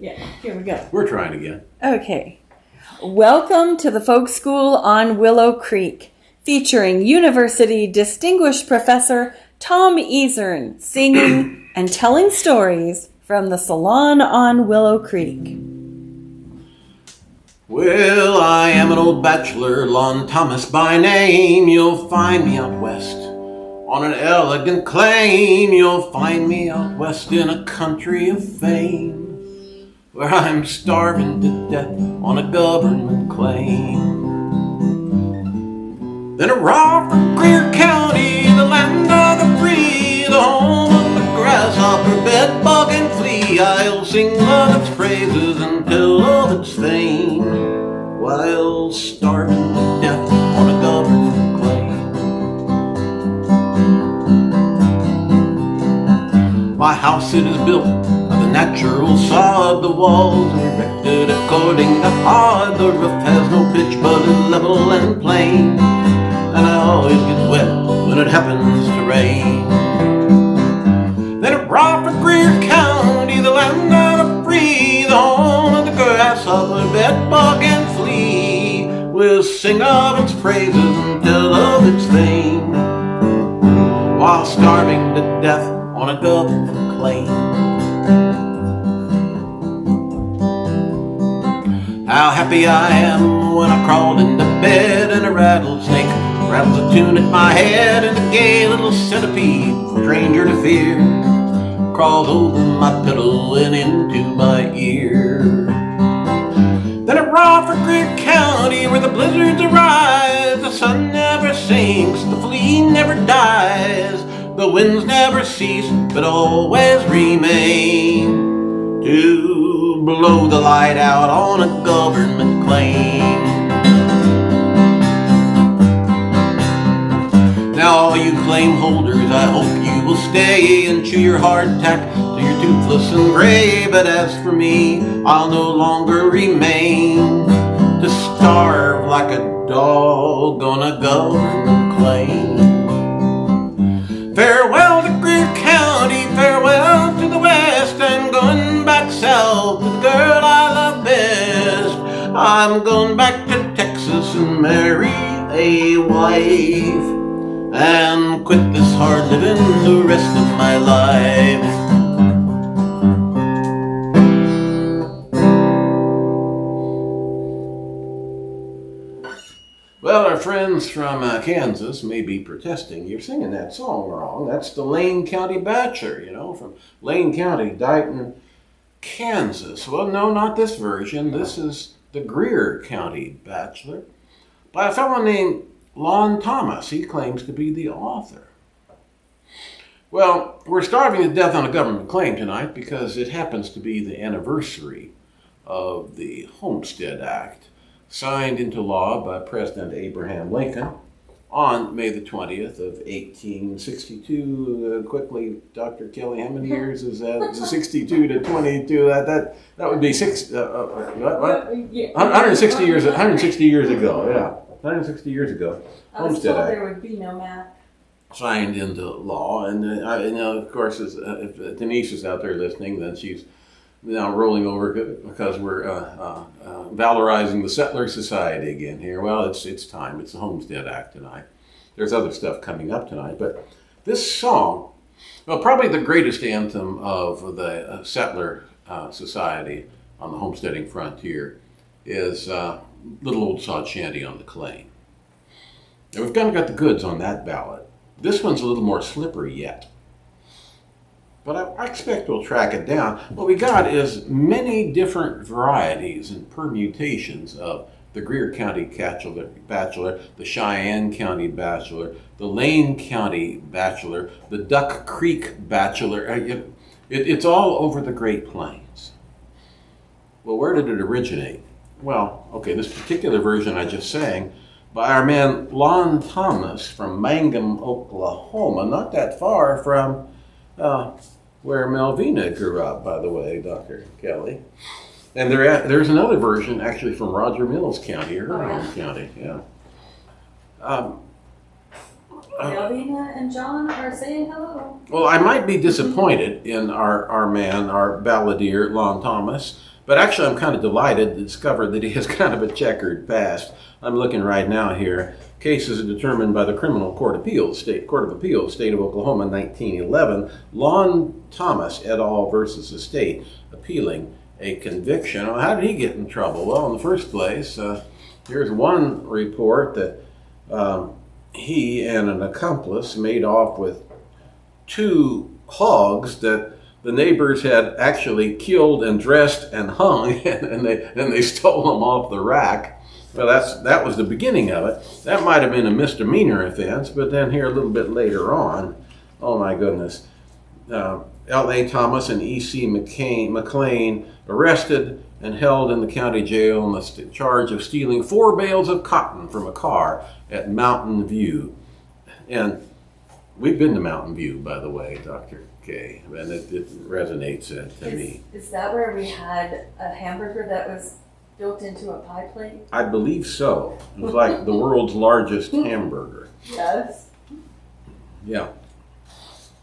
Yeah, here we go. We're trying again. Okay. Welcome to the Folk School on Willow Creek, featuring University Distinguished Professor Tom Easern singing and telling stories from the Salon on Willow Creek. Well, I am an old bachelor, Lon Thomas by name. You'll find me out west on an elegant claim. You'll find me out west in a country of fame, where I'm starving to death on a government claim. Then a raw from Greer County, the land of the free, the home of the grasshopper, bed, bug, and flea. I'll sing of its praises and tell of its fame, while starving to death on a government claim. My house, it is built of the natural sod, the walls are erected according to odd. The roof has no pitch but is level and plain, and I always get wet when it happens to rain. Then it brought for Greer County, the land of the free, the home of the grasshopper, bed, bug, and flea. We'll sing of its praises and tell of its fame, while starving to death on a government claim. How happy I am when I crawled into bed and a rattlesnake rattles a tune at my head, and a gay little centipede, stranger to fear, crawls over my pillow and into my ear. Then it raw for Greer County, where the blizzards arise, the sun never sinks, the flea never dies, the winds never cease but always remain, to blow the light out on a government claim. Now all you claim holders, I hope you will stay and chew your hardtack till you're toothless and gray. But as for me, I'll no longer remain to starve like a dog on a government claim. Farewell to Greer County, farewell to the west. I'm going back south to the girl I love best. I'm going back to Texas and marry a wife, and quit this hard living the rest of my life. Well, our friends from Kansas may be protesting. You're singing that song wrong. That's the Lane County Bachelor, from Lane County, Dighton, Kansas. Well, no, not this version. This is the Greer County Bachelor by a fellow named Lon Thomas. He claims to be the author. Well, we're starving to death on a government claim tonight because it happens to be the anniversary of the Homestead Act, signed into law by President Abraham Lincoln on May the 20th of 1862. Quickly, Dr. Kelly, how many years is that? It's 62 to 22. That would be 160 years. 160 years ago. Yeah. 160 years ago, Homestead Act. There would be no math. Signed into law, and of course, if Denise is out there listening, then she's now rolling over because we're valorizing the settler society again here. Well, it's time. It's the Homestead Act tonight. There's other stuff coming up tonight, but this song, well, probably the greatest anthem of the settler society on the homesteading frontier is Little Old Sod Shanty on the Claim. Now, we've kind of got the goods on that ballad. This one's a little more slippery yet, but I expect we'll track it down. What we got is many different varieties and permutations of the Greer County Bachelor, the Cheyenne County Bachelor, the Lane County Bachelor, the Duck Creek Bachelor. It's all over the Great Plains. Well, where did it originate? Well, okay, this particular version I just sang by our man Lon Thomas from Mangum, Oklahoma, not that far from where Melvina grew up, by the way, Dr. Kelly. And there's another version actually from Roger Mills County, her home county, yeah. Melvina and John are saying hello. Well, I might be disappointed in our man, our balladeer, Lon Thomas, but actually I'm kind of delighted to discover that he has kind of a checkered past. I'm looking right now here. Cases determined by the Criminal Court of Appeals, State of Oklahoma, 1911. Lon Thomas et al. Versus the state, appealing a conviction. Well, how did he get in trouble? Well, in the first place, here's one report that he and an accomplice made off with 2 hogs that the neighbors had actually killed and dressed and hung, and they stole them off the rack. Well, that was the beginning of it. That might have been a misdemeanor offense, but then here a little bit later on, oh my goodness, L.A. Thomas and E.C. McLean arrested and held in the county jail on the charge of stealing 4 bales of cotton from a car at Mountain View. And we've been to Mountain View, by the way, Dr. K, and it resonates to me. Is that where we had a hamburger that was built into a pie plate? I believe so. It was like the world's largest hamburger. Yes. Yeah.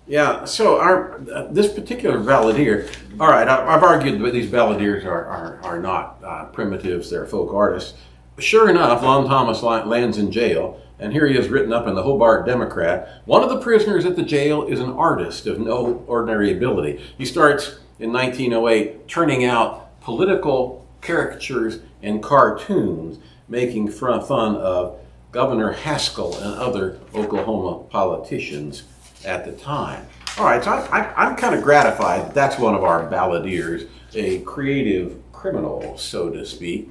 Yeah, so this particular balladeer, all right, I've argued that these balladeers are not primitives, they're folk artists. Sure enough, Lon Thomas lands in jail, and here he is written up in the Hobart Democrat. One of the prisoners at the jail is an artist of no ordinary ability. He starts in 1908 turning out political caricatures and cartoons, making fun of Governor Haskell and other Oklahoma politicians at the time. All right, so I'm kind of gratified that that's one of our balladeers, a creative criminal, so to speak.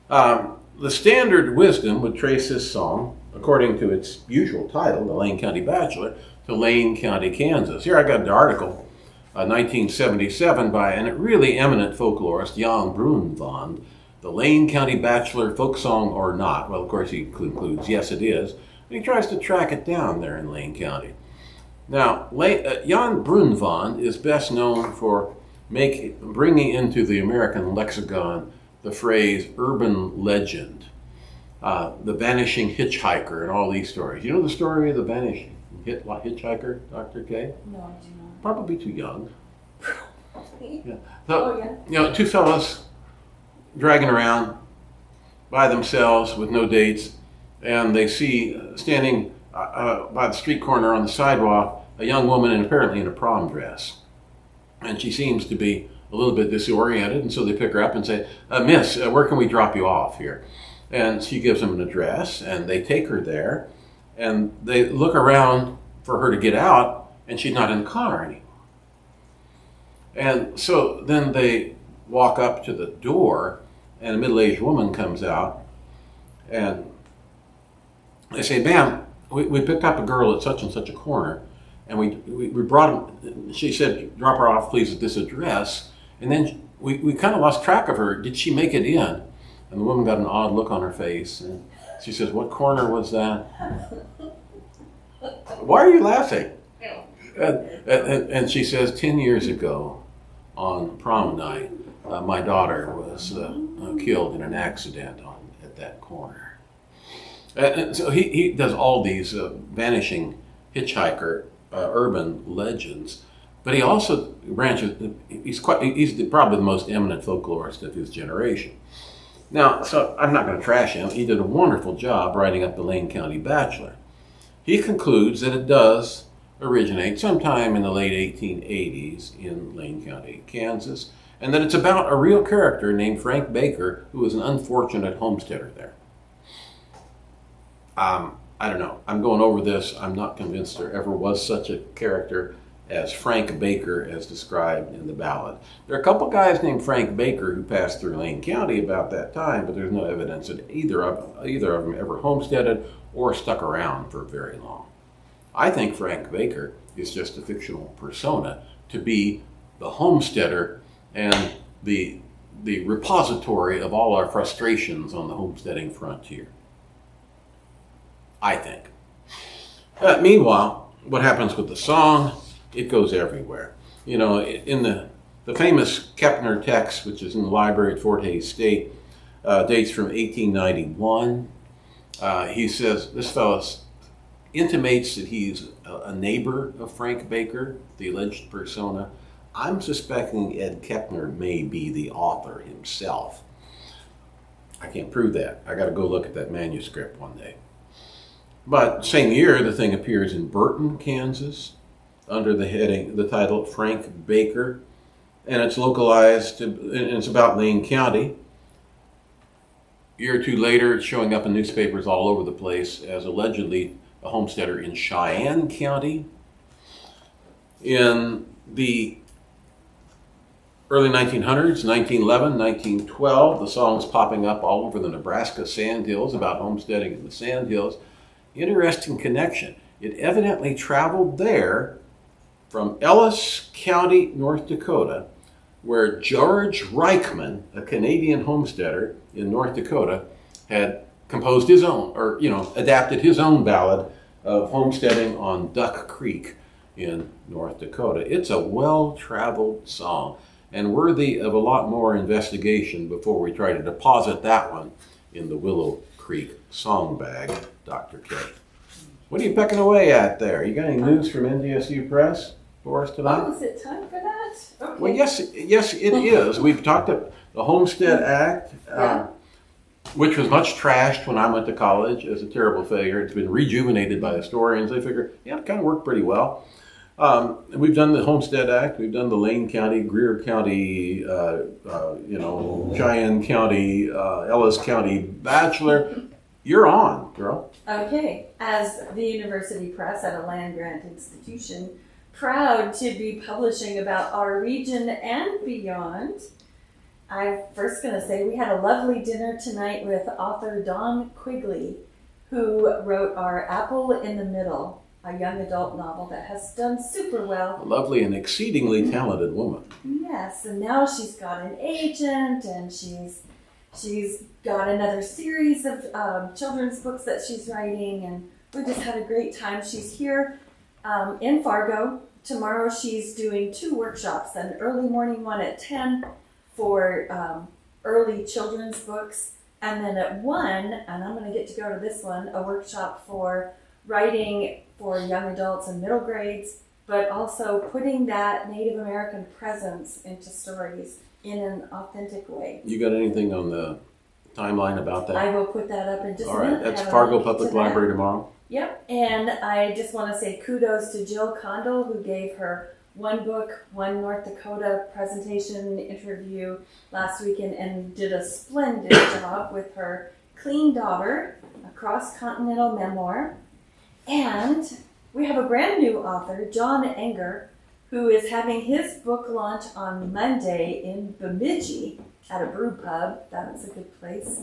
The standard wisdom would trace this song, according to its usual title, the Lane County Bachelor, to Lane County, Kansas. Here I got an article, 1977, by a really eminent folklorist, Jan Brunvand, the Lane County Bachelor, folk song or not. Well, of course, he concludes, yes, it is. And he tries to track it down there in Lane County. Now, Jan Brunvand is best known for bringing into the American lexicon the phrase urban legend, the vanishing hitchhiker, and all these stories. You know the story of the vanishing hitchhiker, Dr. K? No, I do not. Probably too young. Yeah. So, Oh, yeah. You know, 2 fellas dragging around by themselves with no dates, and they see standing by the street corner on the sidewalk a young woman apparently in a prom dress. And she seems to be a little bit disoriented, and so they pick her up and say, Miss, where can we drop you off here? And she gives them an address, and they take her there, and they look around for her to get out, and she's not in the car anymore. And so then they walk up to the door, and a middle-aged woman comes out, and they say, ma'am, we picked up a girl at such and such a corner, and we brought him. She said, drop her off, please, at this address. And then we kind of lost track of her. Did she make it in? And the woman got an odd look on her face, and she says, what corner was that? Why are you laughing? And she says, 10 years ago on prom night, my daughter was killed in an accident at that corner. And so he does all these vanishing hitchhiker urban legends, but he also branches. He's probably the most eminent folklorist of his generation. Now, so I'm not going to trash him. He did a wonderful job writing up the Lane County Bachelor. He concludes that it does originate sometime in the late 1880s in Lane County, Kansas, and that it's about a real character named Frank Baker, who was an unfortunate homesteader there. I don't know. I'm going over this. I'm not convinced there ever was such a character as Frank Baker as described in the ballad. There are a couple guys named Frank Baker who passed through Lane County about that time, but there's no evidence that either of them ever homesteaded or stuck around for very long. I think Frank Baker is just a fictional persona to be the homesteader and the repository of all our frustrations on the homesteading frontier. I think. Meanwhile, what happens with the song? It goes everywhere. You know, in the famous Kepner text, which is in the library at Fort Hays State, dates from 1891. He says, this fellow intimates that he's a neighbor of Frank Baker, the alleged persona. I'm suspecting Ed Keckner may be the author himself. I can't prove that. I got to go look at that manuscript one day. But same year, the thing appears in Burton, Kansas, under the title Frank Baker, and it's localized, and it's about Lane County. A year or two later, it's showing up in newspapers all over the place as allegedly a homesteader in Cheyenne County. In the early 1900s, 1911, 1912, the song's popping up all over the Nebraska sandhills about homesteading in the sandhills. Interesting connection. It evidently traveled there from Ellis County, North Dakota, where George Reichman, a Canadian homesteader in North Dakota, had composed his own, or adapted his own ballad of homesteading on Duck Creek in North Dakota. It's a well-traveled song and worthy of a lot more investigation before we try to deposit that one in the Willow Creek songbag, Dr. K. What are you pecking away at there? You got any news from NDSU Press for us tonight? Oh, is it time for that? Okay. Well, yes, it is. We've talked about the Homestead Act, which was much trashed when I went to college as a terrible failure. It's been rejuvenated by historians. They figure, it kind of worked pretty well. We've done the Homestead Act. We've done the Lane County, Greer County, Cheyenne County, Ellis County Bachelor. You're on, girl. Okay. As the University Press at a land-grant institution, proud to be publishing about our region and beyond. I'm first going to say we had a lovely dinner tonight with author Don Quigley, who wrote our Apple in the Middle, a young adult novel that has done super well. A lovely and exceedingly talented woman. Yes, and now she's got an agent, and she's got another series of children's books that she's writing, and we just had a great time. She's here in Fargo. Tomorrow she's doing 2 workshops, an early morning one at 10 for early children's books, and then at 1, and I'm going to get to go to this one, a workshop for writing for young adults and middle grades, but also putting that Native American presence into stories in an authentic way. You got anything on the timeline about that? I will put that up in just All a minute. right, that's Fargo Public Library tomorrow. Yep, and I just want to say kudos to Jill Condell, who gave her One Book, One North Dakota presentation interview last weekend and did a splendid job with her Clean Daughter, a cross-continental memoir. And we have a brand new author, John Enger, who is having his book launch on Monday in Bemidji at a brew pub. That's a good place.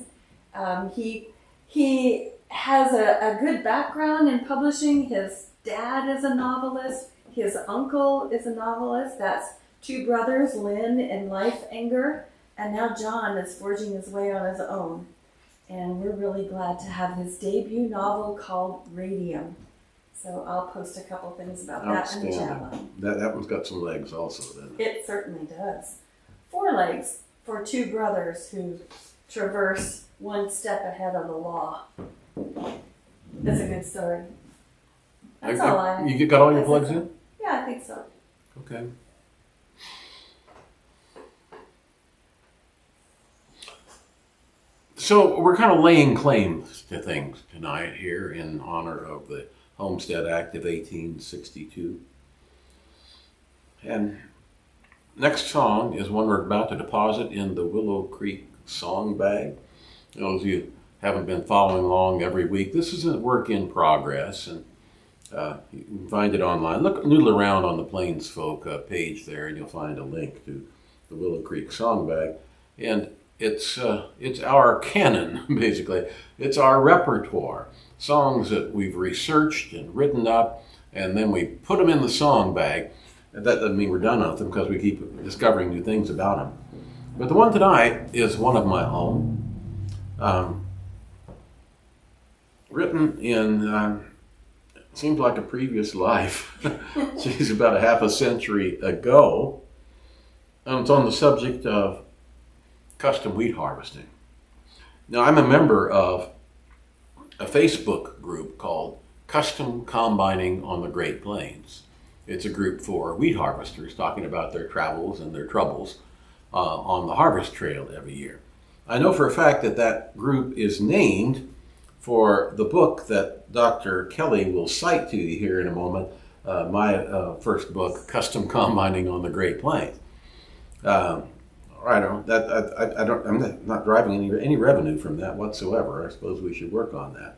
He has a good background in publishing. His dad is a novelist. His uncle is a novelist. That's 2 brothers, Lynn and Life Enger. And now John is forging his way on his own. And we're really glad to have his debut novel called Radium. So I'll post a couple things about that in the chat line. That one's got some legs also, doesn't it? It certainly does. 4 legs for 2 brothers who traverse one step ahead of the law. That's a good story. That's all I have. You got all your plugs in? Yeah, I think so. Okay. So we're kind of laying claim to things tonight here in honor of the Homestead Act of 1862. And next song is one we're about to deposit in the Willow Creek songbag. Those of you who haven't been following along every week, this is a work in progress, and you can find it online. Noodle around on the Plains Folk page there, and you'll find a link to the Willow Creek songbag. And it's our canon, basically. It's our repertoire. Songs that we've researched and written up, and then we put them in the song bag. That doesn't mean we're done with them, because we keep discovering new things about them. But the one tonight is one of my own. Written in, seems like a previous life. She's about a half a century ago. And it's on the subject of custom wheat harvesting. Now, I'm a member of a Facebook group called Custom Combining on the Great Plains. It's a group for wheat harvesters talking about their travels and their troubles on the harvest trail every year. I know for a fact that that group is named for the book that Dr. Kelly will cite to you here in a moment, my first book, Custom Combining on the Great Plains. I'm not driving any revenue from that whatsoever. I suppose we should work on that.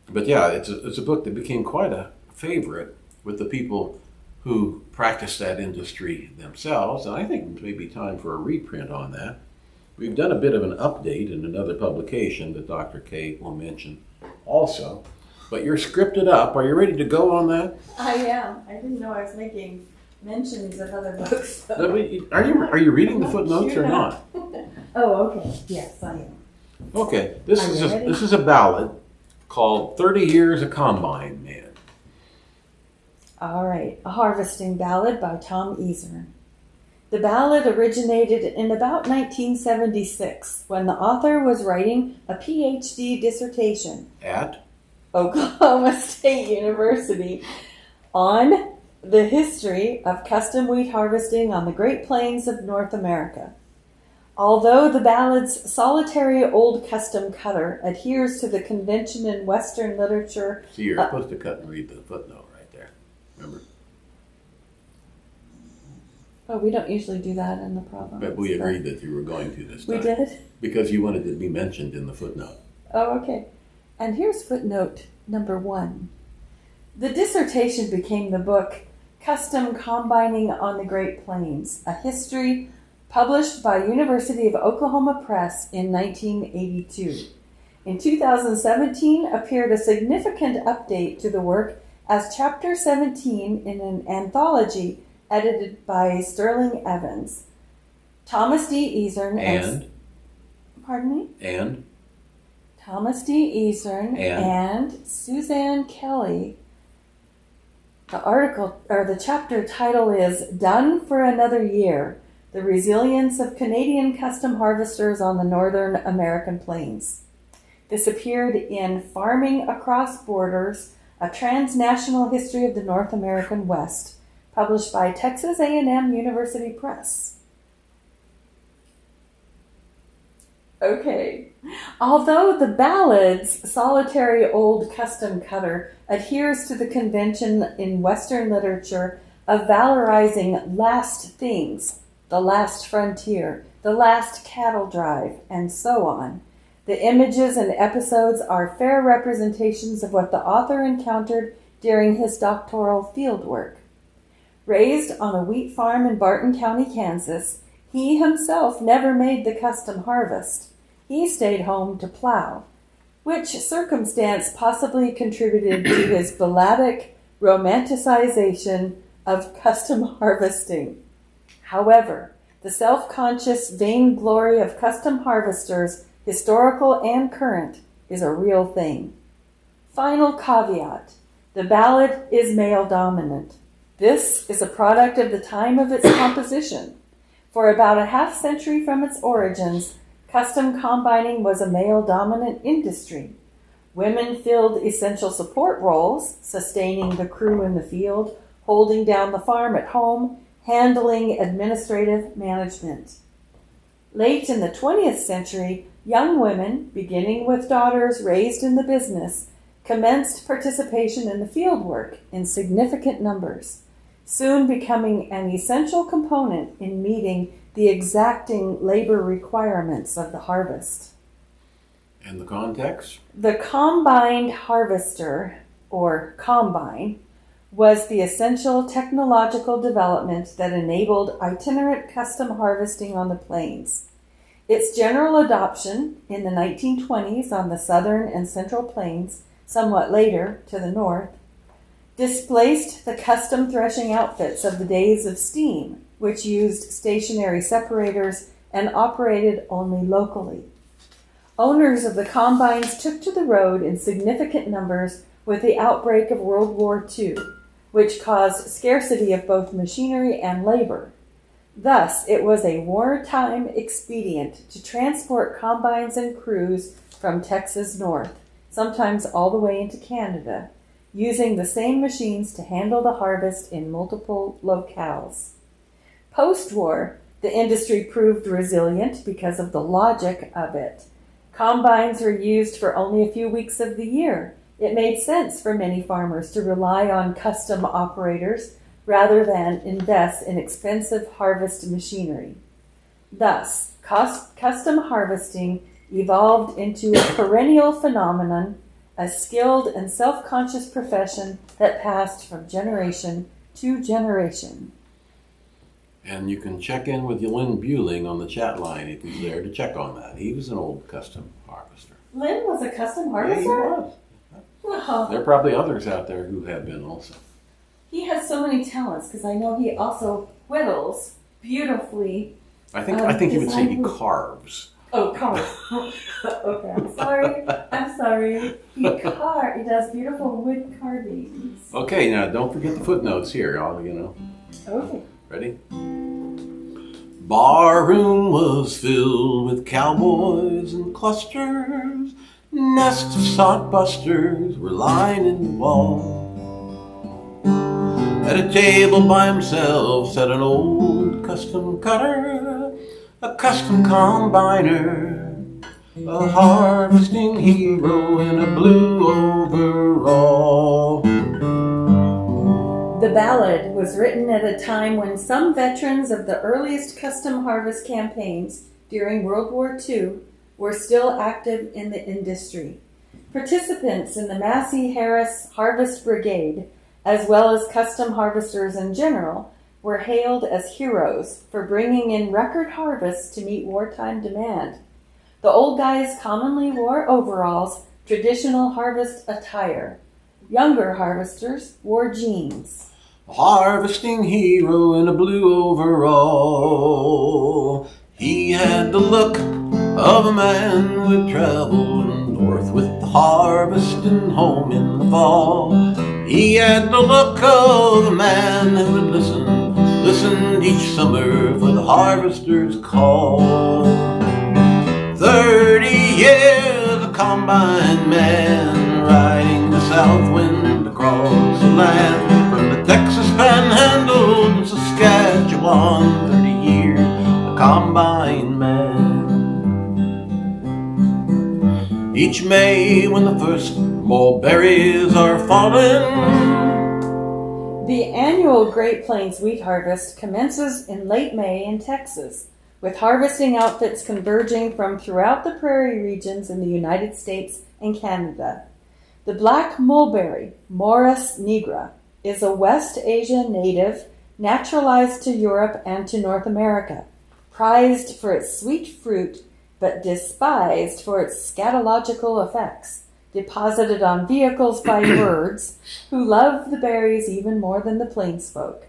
But yeah, it's a book that became quite a favorite with the people who practice that industry themselves, and I think it may be time for a reprint on that. We've done a bit of an update in another publication that Dr. K will mention also, but you're scripted up. Are you ready to go on that? I am. I didn't know I was making mentions of other books. So. Are you reading the footnotes or not? Oh, okay. Yes, I am. Okay, this is a ballad called 30 Years a Combine Man. All right, a harvesting ballad by Tom Easern. The ballad originated in about 1976 when the author was writing a PhD dissertation at Oklahoma State University on the history of custom wheat harvesting on the Great Plains of North America. Although the ballad's solitary old custom cutter adheres to the convention in Western literature... See, you're supposed to cut and read the footnote right there. Remember? Oh, we don't usually do that in the province. But we agreed that you were going to this time. We did? Because you wanted to be mentioned in the footnote. Oh, okay. And here's footnote number 1. The dissertation became the book Custom Combining on the Great Plains, a history published by University of Oklahoma Press in 1982. In 2017 appeared a significant update to the work as Chapter 17 in an anthology edited by Sterling Evans. Thomas D. Easern pardon me? And? Thomas D. Easern and Suzanne Kelly. The article, or the chapter title is Done for Another Year, The Resilience of Canadian Custom Harvesters on the Northern American Plains. This appeared in Farming Across Borders, A Transnational History of the North American West, published by Texas A&M University Press. Okay. Although the ballad's solitary old custom cutter adheres to the convention in Western literature of valorizing last things, the last frontier, the last cattle drive, and so on, the images and episodes are fair representations of what the author encountered during his doctoral fieldwork. Raised on a wheat farm in Barton County, Kansas, he himself never made the custom harvest. He stayed home to plow, which circumstance possibly contributed to his balladic romanticization of custom harvesting. However, the self-conscious vainglory of custom harvesters, historical and current, is a real thing. Final caveat: the ballad is male-dominant. This is a product of the time of its composition. For about a half century from its origins, custom combining was a male-dominant industry. Women filled essential support roles, sustaining the crew in the field, holding down the farm at home, handling administrative management. Late in the 20th century, young women, beginning with daughters raised in the business, commenced participation in the fieldwork in significant numbers, soon becoming an essential component in meeting the exacting labor requirements of the harvest. And the context? The combined harvester, or combine, was the essential technological development that enabled itinerant custom harvesting on the plains. Its general adoption in the 1920s on the southern and central plains, somewhat later to the north, displaced the custom threshing outfits of the days of steam, which used stationary separators and operated only locally. Owners of the combines took to the road in significant numbers with the outbreak of World War II, which caused scarcity of both machinery and labor. Thus, it was a wartime expedient to transport combines and crews from Texas north, sometimes all the way into Canada, using the same machines to handle the harvest in multiple locales. Post-war, the industry proved resilient because of the logic of it. Combines were used for only a few weeks of the year. It made sense for many farmers to rely on custom operators rather than invest in expensive harvest machinery. Thus, custom harvesting evolved into a perennial phenomenon, a skilled and self-conscious profession that passed from generation to generation. And you can check in with Lynn Bueling on the chat line if he's there to check on that. He was an old custom harvester. Lynn was a custom harvester? Yeah, he was. Wow. There are probably others out there who have been also. He has so many talents because I know he also whittles beautifully. I think he would say he carves. Oh, carves. Okay, I'm sorry. He does beautiful wood carvings. Okay, now don't forget the footnotes here. Okay. Ready? Barroom was filled with cowboys and clusters. Nests of sodbusters were lining the wall. At a table by himself sat an old custom cutter, a custom combiner, a harvesting hero in a blue overall. The Ballad was written at a time when some veterans of the earliest custom harvest campaigns during World War II were still active in the industry. Participants in the Massey Harris Harvest Brigade, as well as custom harvesters in general, were hailed as heroes for bringing in record harvests to meet wartime demand. The old guys commonly wore overalls, traditional harvest attire. Younger harvesters wore jeans. A harvesting hero in a blue overall. He had the look of a man who had traveled north with the harvest and home in the fall. He had the look of a man who had listened each summer for the harvester's call. 30 years a combine man, riding the south wind across the land. From the Texas Panhandle to Saskatchewan, 30 years a combine man. Each May when the first mulberries are falling. The annual Great Plains wheat harvest commences in late May in Texas, with harvesting outfits converging from throughout the prairie regions in the United States and Canada. The black mulberry, Morus nigra, is a West Asia native naturalized to Europe and to North America, prized for its sweet fruit but despised for its scatological effects, deposited on vehicles by birds who love the berries even more than the plains folk.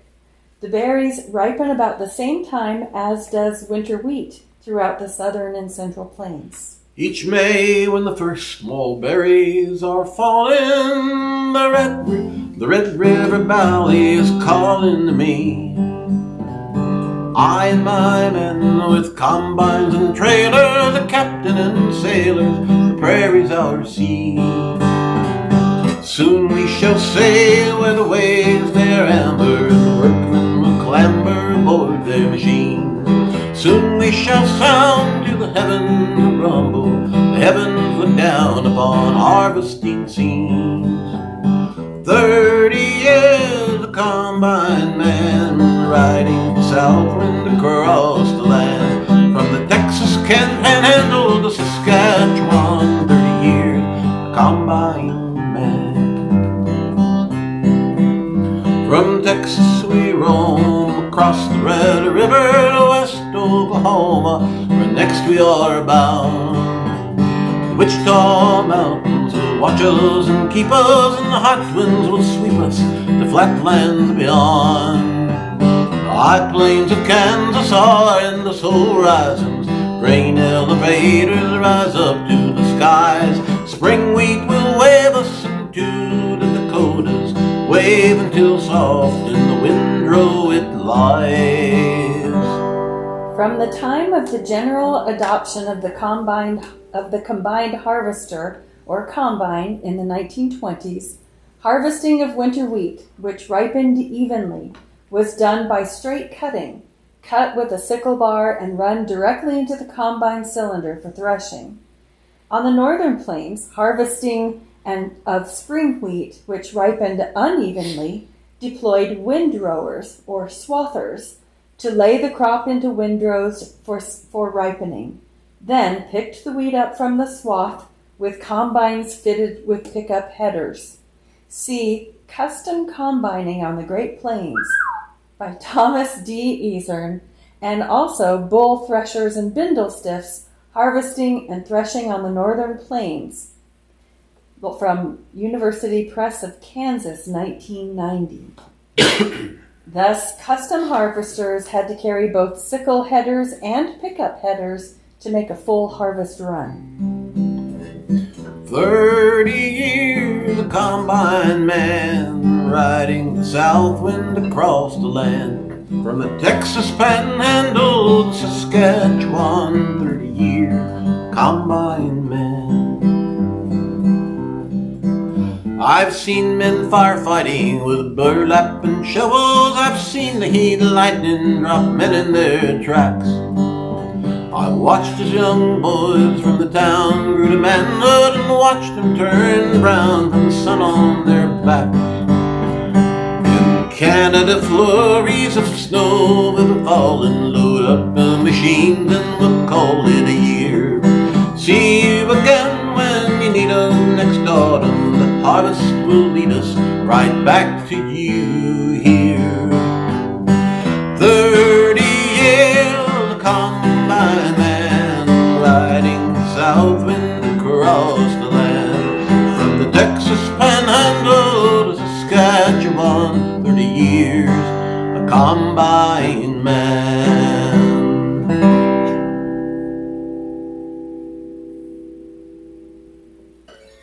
The berries ripen about the same time as does winter wheat throughout the southern and central plains. Each May when the first small berries are falling, the Red River Valley is calling to me. I and my men with combines and trailers, the captain and sailors, the prairie's our sea. Soon we shall sail where the waves they're amber, and the workmen will clamber aboard their machines. Soon we shall sound till the heavens rumble, the heavens look down upon harvesting scenes. 30 years a combine man, riding the south wind across the land. From the Texas Panhandle to Saskatchewan, 30 years a combine man. From Texas we roam across the Red River to West Oklahoma, where next we are bound. The Wichita Mountains will watch us and keep us, and the hot winds will sweep us to flat lands beyond. The high plains of Kansas are endless horizons. Grain elevators rise up to the skies. Spring wheat will wave us into the Dakotas, wave until soft in the windrow it lies. From the time of the general adoption of the combined harvester or combine in the 1920s, Harvesting of winter wheat, which ripened evenly, was done by straight cutting, cut with a sickle bar and run directly into the combine cylinder for threshing. On the northern plains, harvesting of spring wheat, which ripened unevenly, deployed windrowers or swathers to lay the crop into windrows for ripening, then picked the wheat up from the swath with combines fitted with pickup headers. See Custom Combining on the Great Plains by Thomas D. Easern, and also Bull Threshers and Bindle Stiffs, Harvesting and Threshing on the Northern Plains, from University Press of Kansas, 1990. Thus, custom harvesters had to carry both sickle headers and pickup headers to make a full harvest run. 30 years a combine man, riding the south wind across the land, from the Texas Panhandle to Saskatchewan. 30 years combine man. I've seen men firefighting with burlap and shovels. I've seen the heat of lightning drop men in their tracks. I watched as young boys from the town grew to manhood and watched them turn brown from the sun on their backs. In Canada, flurries of snow will fall and load up the machines and we'll call it a year. See you again when you need us next autumn. The harvest will lead us right back to you here. 30 years a combine man, riding south wind across the land, from the Texas Panhandle to Saskatchewan. 30 years a combine man.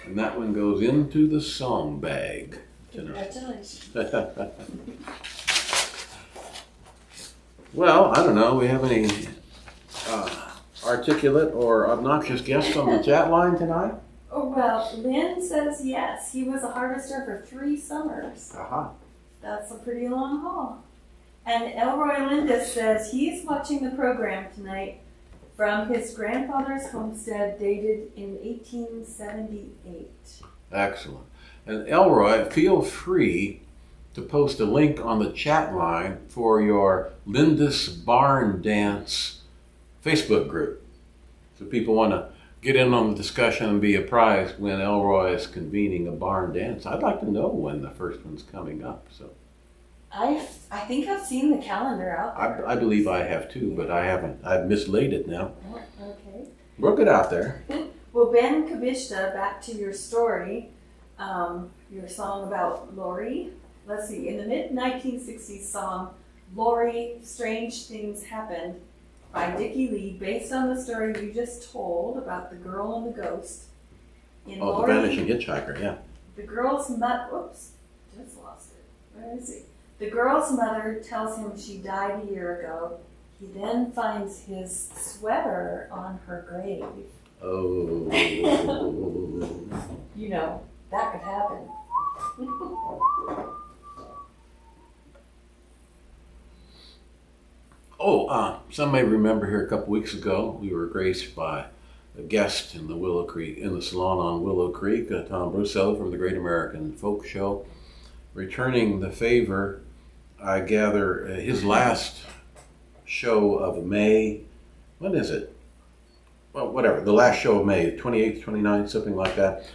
And that one goes into the song bag. Congratulations. Well, I don't know. We have any articulate or obnoxious guests on the chat line tonight? Oh, well, Lynn says yes. He was a harvester for 3 summers. Aha. That's a pretty long haul. And Elroy Lindis says he's watching the program tonight from his grandfather's homestead dated in 1878. Excellent. And Elroy, feel free to post a link on the chat line for your Lindis Barn Dance Facebook group. So people want to get in on the discussion and be apprised when Elroy is convening a barn dance. I'd like to know when the first one's coming up. So I think I've seen the calendar out there. I believe I have too, but I haven't. I've mislaid it now. Oh, okay. Work it out there. Well, Ben Kabishta, back to your story, your song about Lori. Let's see, in the mid-1960s song, Lori, Strange Things Happened by Dickie Lee, based on the story you just told about the girl and the ghost. In Oh, Lori, the Vanishing Hitchhiker, yeah. the girl's mother, whoops, just lost it. Where is he? The girl's mother tells him she died a year ago. He then finds his sweater on her grave. Oh. You know, that could happen. Some may remember here a couple weeks ago, we were graced by a guest in the salon on Willow Creek, Tom Brousseau from the Great American Folk Show. Returning the favor, I gather his last show of May, when is it? Well, whatever, the last show of May, 28th, 29th, something like that.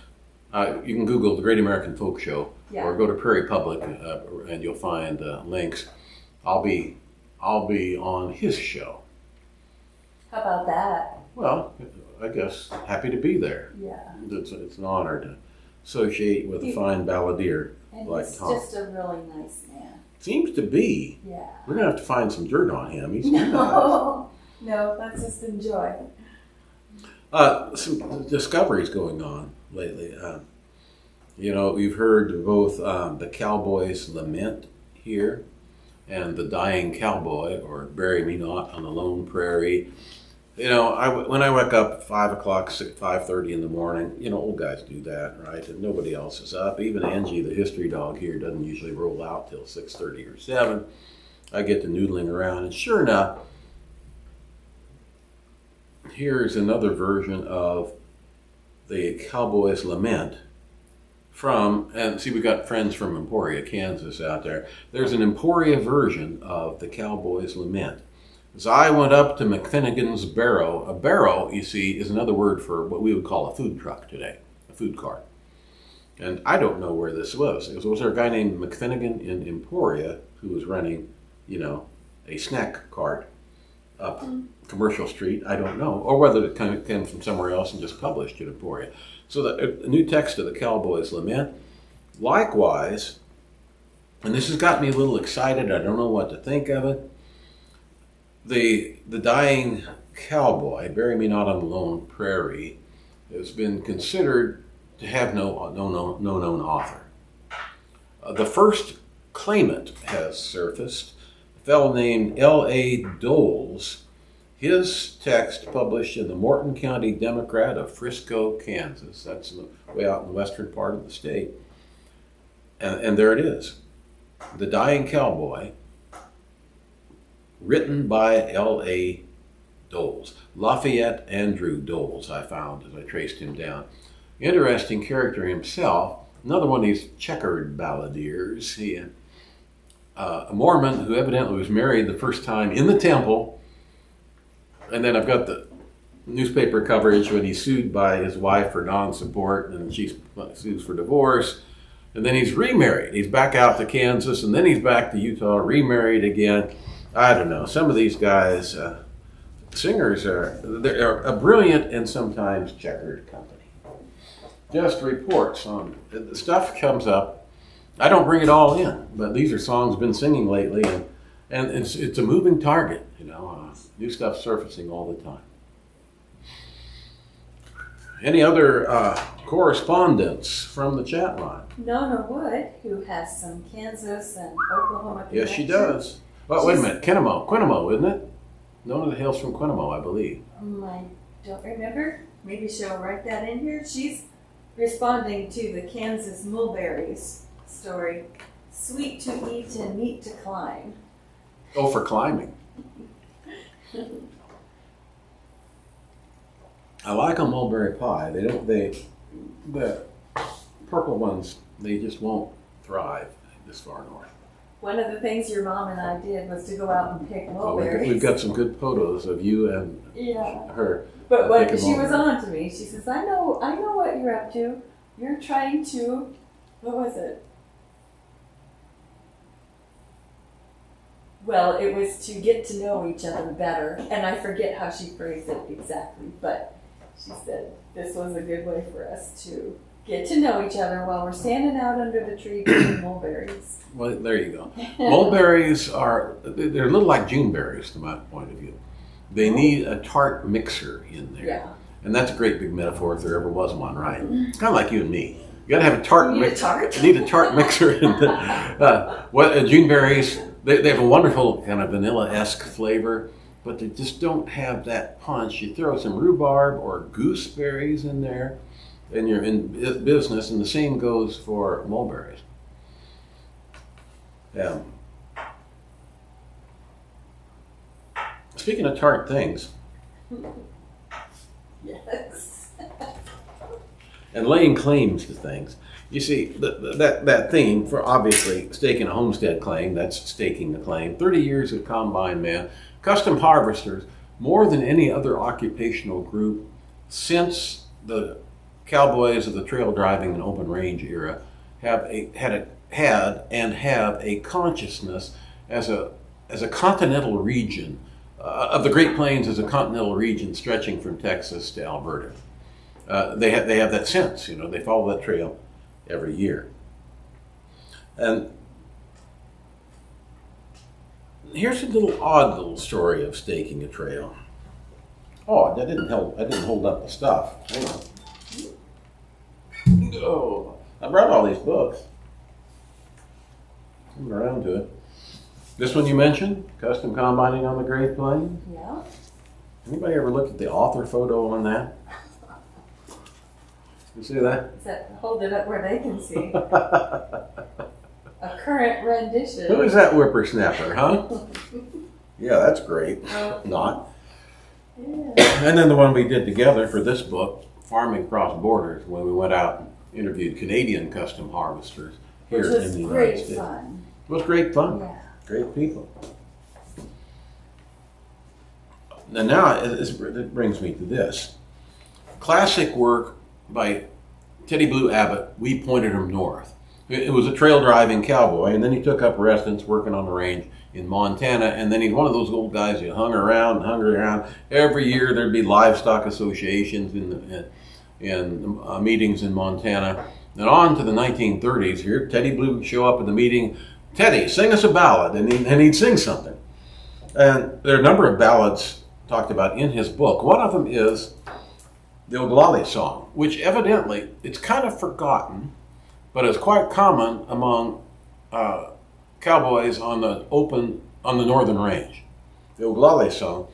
You can Google the Great American Folk Show, or go to Prairie Public and you'll find links. I'll be on his show. How about that? Well, I guess happy to be there. Yeah. It's an honor to associate with a fine balladeer and like he's Tom. just a really nice man. Seems to be. Yeah. We're going to have to find some dirt on him. He's No, let's just enjoy. Some discoveries going on lately. We've heard both the Cowboys Lament here and the Dying Cowboy, or Bury Me Not on the Lone Prairie. When I wake up at 5 o'clock, 5:30 in the morning, old guys do that, right? And nobody else is up. Even Angie, the history dog here, doesn't usually roll out till 6:30 or 7. I get to noodling around, and sure enough, here's another version of the Cowboy's Lament and see, we got friends from Emporia, Kansas out there. There's an Emporia version of the Cowboy's Lament. As I went up to McFinnigan's barrow, a barrow, you see, is another word for what we would call a food truck today, a food cart. And I don't know where this was. Was there a guy named McFinnigan in Emporia who was running, a snack cart up Commercial Street? I don't know. Or whether it kind of came from somewhere else and just published in Emporia. So the new text of the Cowboy's Lament, likewise, and this has got me a little excited. I don't know what to think of it. The dying cowboy, Bury Me Not on the Lone Prairie, has been considered to have no known author. The first claimant has surfaced, a fellow named L.A. Doles. His text published in the Morton County Democrat of Frisco, Kansas. That's way out in the western part of the state. And there it is. The Dying Cowboy, written by L.A. Doles. Lafayette Andrew Doles, I found as I traced him down. Interesting character himself. Another one of these checkered balladeers. He, a Mormon who evidently was married the first time in the temple. And then I've got the newspaper coverage when he's sued by his wife for non-support, and she sues for divorce. And then he's remarried. He's back out to Kansas, and then he's back to Utah, remarried again. I don't know. Some of these guys, singers, they're a brilliant and sometimes checkered company. Just reports on the stuff comes up. I don't bring it all in, but these are songs I've been singing lately, and it's a moving target. New stuff surfacing all the time. Any other correspondence from the chat line? Nona Wood, who has some Kansas and Oklahoma connections. Yes, she does. Well, wait a minute. Quinamo, isn't it? Nona hails from Quinamo, I believe. I don't remember. Maybe she'll write that in here. She's responding to the Kansas mulberries story. Sweet to eat and neat to climb. Oh, for climbing. I like a mulberry pie. The purple ones, they just won't thrive this far north. One of the things your mom and I did was to go out and pick mulberries. We've got some good photos of you and her. But what she was on to me, she says, I know what you're up to. You're trying to, what was it? Well, it was to get to know each other better, and I forget how she phrased it exactly, but she said this was a good way for us to get to know each other while we're standing out under the tree picking mulberries. Well, there you go. Mulberries they're a little like Juneberries to my point of view. They need a tart mixer in there. Yeah. And that's a great big metaphor if there ever was one, right? Kind of like you and me. You got to have a tart mixer. You need a tart mixer in the Juneberries. They have a wonderful kind of vanilla-esque flavor, but they just don't have that punch. You throw some rhubarb or gooseberries in there, and you're in business, and the same goes for mulberries. Yeah. Speaking of tart things. Yes. And laying claims to things. You see, that theme for obviously staking a homestead claim, that's staking the claim. 30 years of combine man, custom harvesters, more than any other occupational group since the cowboys of the trail driving and open range era have a consciousness as a continental region of the Great Plains as a continental region stretching from Texas to Alberta. They have that sense, they follow that trail every year. And here's a odd little story of staking a trail. Oh, I didn't hold up the stuff. Hang on. Oh, I brought all these books. Coming around to it. This one you mentioned, Custom Combining on the Great Plains? Yeah. Anybody ever looked at the author photo on that? You see that? Hold it up where they can see. A current rendition. Who is that whippersnapper, huh? Yeah, that's great. Not. Yeah. And then the one we did together for this book, Farming Cross Borders, when we went out and interviewed Canadian custom harvesters here in the United States. Fun. It was great fun. Yeah. Great people. And now it brings me to this. Classic work by Teddy Blue Abbott, We Pointed Him North. It was a trail driving cowboy, and then he took up residence working on the range in Montana, and then he's one of those old guys who hung around. Every year there'd be livestock associations and meetings in Montana. And on to the 1930s here, Teddy Blue would show up at the meeting, Teddy, sing us a ballad, and he'd sing something. And there are a number of ballads talked about in his book. One of them is the Ogalally Song, which evidently, it's kind of forgotten, but it's quite common among cowboys on the northern range. The Ogalally Song,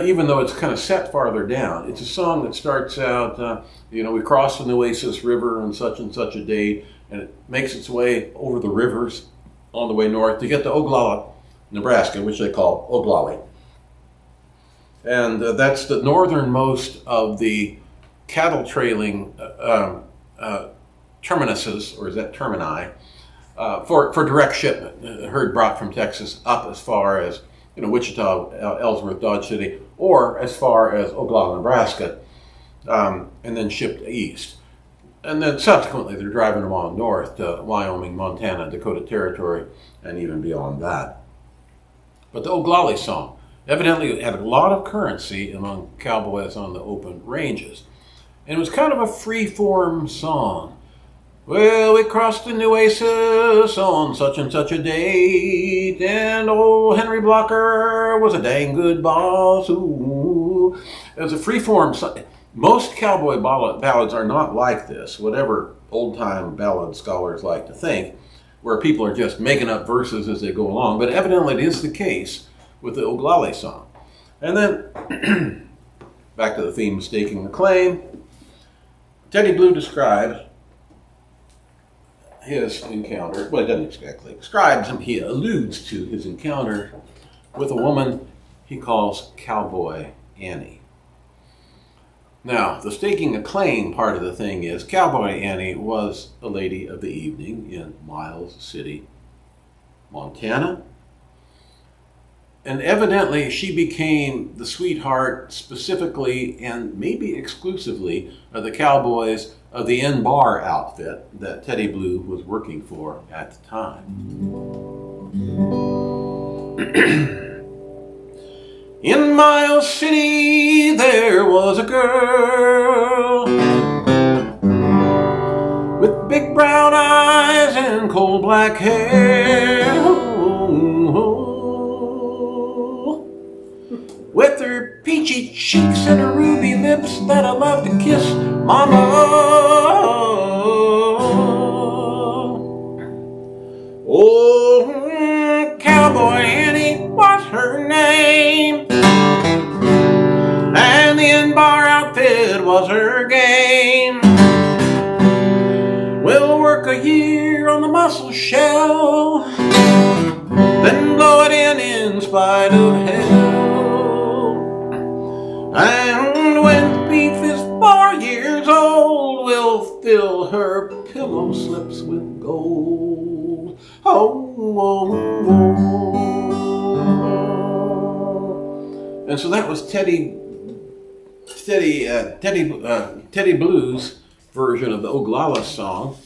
even though it's kind of set farther down, it's a song that starts out, we crossed the Nueces River on such and such a day, and it makes its way over the rivers on the way north to get to Ogalalla, Nebraska, which they call Ogalally. And that's the northernmost of the cattle trailing terminuses, or is that termini, for direct shipment. A herd brought from Texas up as far as Wichita, Ellsworth, Dodge City, or as far as Ogalalla, Nebraska, and then shipped east. And then subsequently they're driving them on north to Wyoming, Montana, Dakota Territory, and even beyond that. But the Ogalally Song evidently had a lot of currency among cowboys on the open ranges. And it was kind of a free-form song. Well, we crossed the Nueces on such and such a date, and old Henry Blocker was a dang good boss. Ooh. It was a free-form song. Most cowboy ballads are not like this, whatever old-time ballad scholars like to think, where people are just making up verses as they go along. But evidently it is the case with the Ogalally Song. And then, back to the theme of staking the claim, Teddy Blue describes his encounter, well, he doesn't exactly describe him, he alludes to his encounter with a woman he calls Cowboy Annie. Now, the staking a claim part of the thing is Cowboy Annie was a lady of the evening in Miles City, Montana. And evidently she became the sweetheart specifically and maybe exclusively of the cowboys of the N-Bar outfit that Teddy Blue was working for at the time. In Miles City there was a girl with big brown eyes and coal black hair, with her peachy cheeks and her ruby lips that I love to kiss, mama. Oh, Cowboy Annie was her name, and the N-Bar outfit was her game. We'll work a year on the mussel shell, then blow it in spite of hell. And when the beef is 4 years old, we'll fill her pillow slips with gold. Oh, oh, oh. And so that was Teddy Blue's version of the Ogalally Song,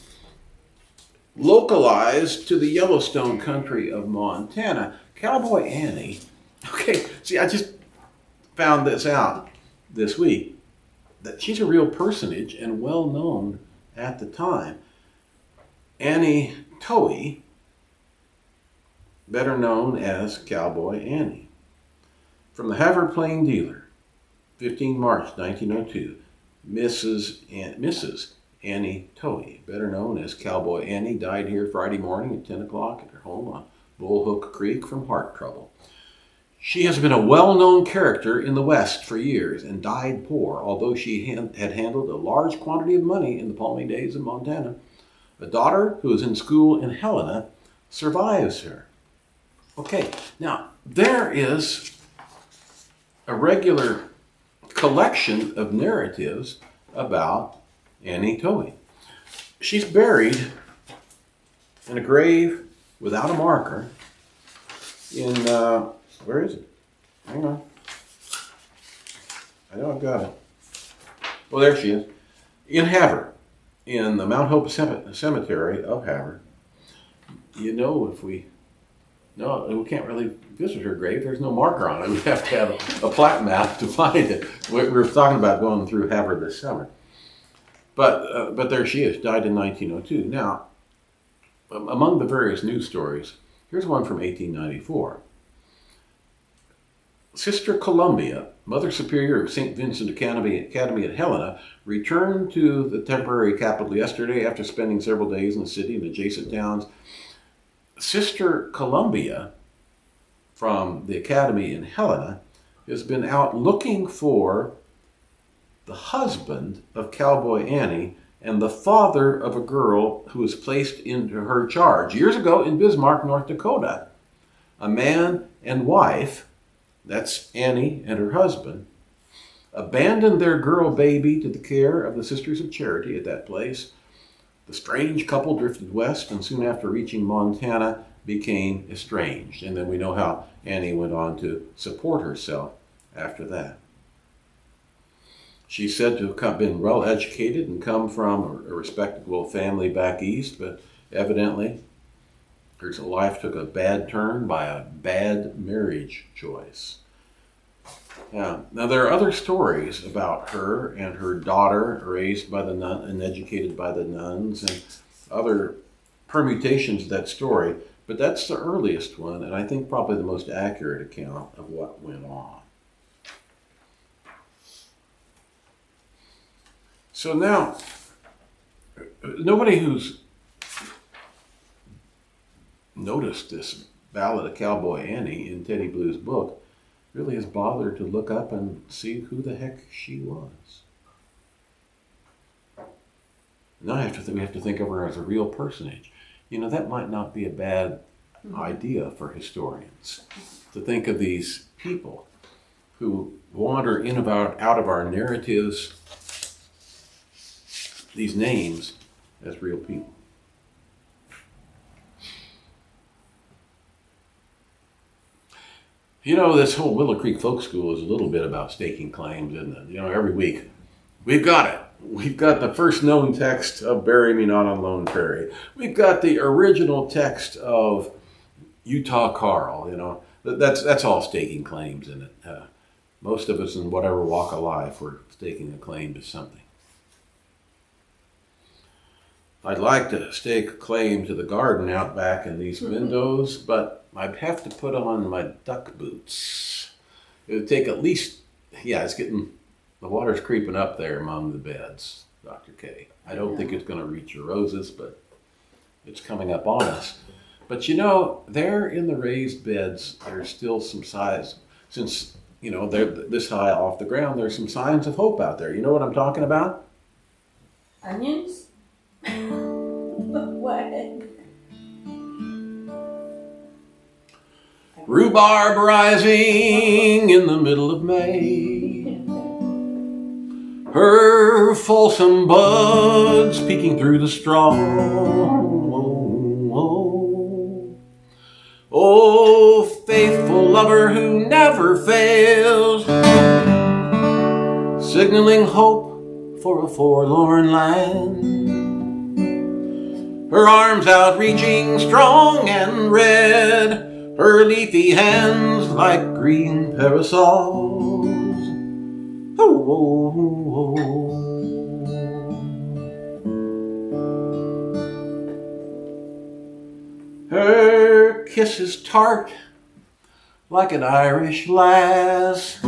localized to the Yellowstone country of Montana. Cowboy Annie. Okay, see, I just found this out this week, that she's a real personage and well known at the time. Annie Towie, better known as Cowboy Annie. From the Havre Plain Dealer, 15 March 1902, Mrs. Annie Towie, better known as Cowboy Annie, died here Friday morning at 10 o'clock at her home on Bullhook Creek from heart trouble. She has been a well-known character in the West for years and died poor, although she had handled a large quantity of money in the palmy days of Montana. A daughter who is in school in Helena survives her. Okay, now there is a regular collection of narratives about Annie Toby. She's buried in a grave without a marker in, where is it? Hang on. I know I've got it. Oh, there she is. In Havre, in the Mount Hope Cemetery of Havre. You know, we can't really visit her grave. There's no marker on it. We have to have a plat map to find it. We were talking about going through Havre this summer. But there she is, died in 1902. Now, among the various news stories, here's one from 1894. Sister Columbia, Mother Superior of St. Vincent Academy at Helena, returned to the temporary capital yesterday after spending several days in the city and adjacent towns. Sister Columbia from the Academy in Helena has been out looking for the husband of Cowboy Annie and the father of a girl who was placed into her charge years ago in Bismarck, North Dakota. A man and wife, that's Annie and her husband, abandoned their girl baby to the care of the Sisters of Charity at that place. The strange couple drifted west and soon after reaching Montana became estranged. And then we know how Annie went on to support herself after that. She's said to have been well educated and come from a respectable family back east, but evidently her life took a bad turn by a bad marriage choice. Now there are other stories about her and her daughter raised by the nun and educated by the nuns and other permutations of that story, but that's the earliest one and I think probably the most accurate account of what went on. So now, nobody who's noticed this Ballad of Cowboy Annie in Teddy Blue's book really has bothered to look up and see who the heck she was. Now we have to think of her as a real personage. You know, that might not be a bad idea for historians, to think of these people who wander in out of our narratives, these names, as real people. You know, this whole Willow Creek Folk School is a little bit about staking claims, isn't it? You know, every week, we've got it. We've got the first known text of Bury Me Not on Lone Prairie. We've got the original text of Utah Carl, you know. That's all staking claims in it. Most of us in whatever walk of life, we're staking a claim to something. I'd like to stake a claim to the garden out back in these windows, but I'd have to put on my duck boots. It would take at least, the water's creeping up there among the beds, Dr. K. I don't think it's going to reach your roses, but it's coming up on us. But you know, there in the raised beds, there's still some size. Since, you know, they're this high off the ground, there's some signs of hope out there. You know what I'm talking about? Onions? What? Rhubarb rising in the middle of May, her fulsome buds peeking through the straw. Oh, faithful lover who never fails, signaling hope for a forlorn land. Her arms outreaching strong and red, her leafy hands like green parasols. Oh, oh, oh. Her kiss is tart like an Irish lass,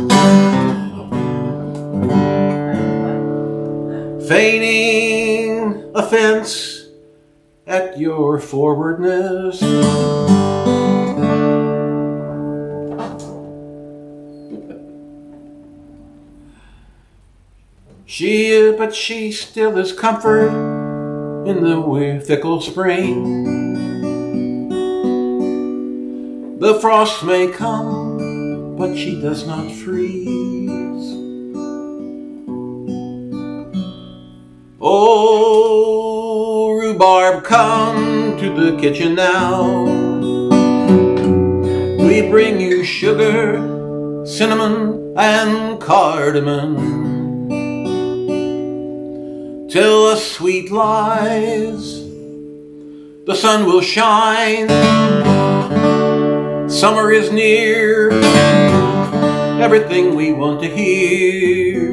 feigning offense at your forwardness. But she still is comfort in the fickle spring. The frost may come, but she does not freeze. Oh, Rhubarb, come to the kitchen now. We bring you sugar, cinnamon, and cardamom. Till us sweet lies, the sun will shine. Summer is near, everything we want to hear.